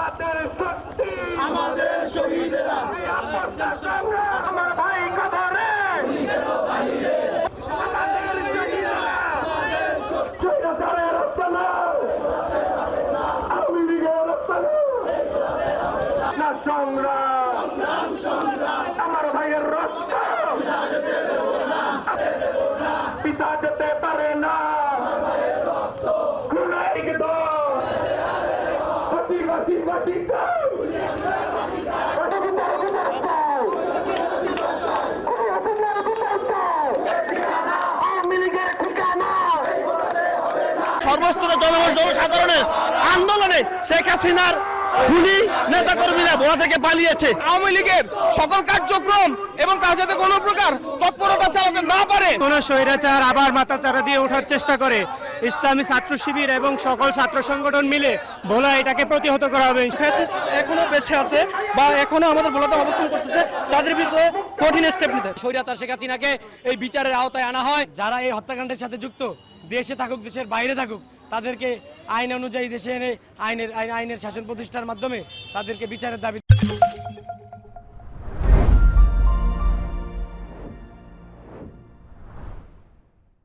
আমাদের শক্তি, আমাদের শহীদেরা আমার ভাই কবরে, আমাদের শহীদেরা স্বৈরাচারের রক্ত না, আওয়ামী লীগের রক্ত না সংগ্রাম, আমার ভাইয়ের রক্ত পিতা যেতে পারে না। খুনাই দল ফাঁসি ফাঁসি ফাঁসি চাই। সর্বস্তরের জনসাধারণের আন্দোলনে শেখ হাসিনার খুনি নেতাকর্মীরা ভোলা থেকে পালিয়েছে। আওয়ামী লীগের সকল কার্যক্রম এবং তার সাথে কোনো প্রকার তৎপরতা চালাতে না পারে। কোন স্বৈরাচার আবার মাথাচাড়া দিয়ে ওঠার চেষ্টা করে, ইসলামী ছাত্র শিবির এবং সকল ছাত্র সংগঠন মিলে ভোলা এটাকে প্রতিহত করা হবে। এখনো বেঁচে আছে বা এখনো আমাদের ভোলাতে অবস্থান করতেছে, তাদের বিরুদ্ধে কঠিন স্টেপ নিতে। স্বৈরাচার শেখ হাসিনাকে এই বিচারের আওতায় আনা হয়। যারা এই হত্যাকাণ্ডের সাথে যুক্ত, দেশে থাকুক দেশের বাইরে থাকুক, তাদেরকে আইন অনুযায়ী দেশে এনে আইনের শাসন প্রতিষ্ঠার মাধ্যমে তাদেরকে বিচারের দাবি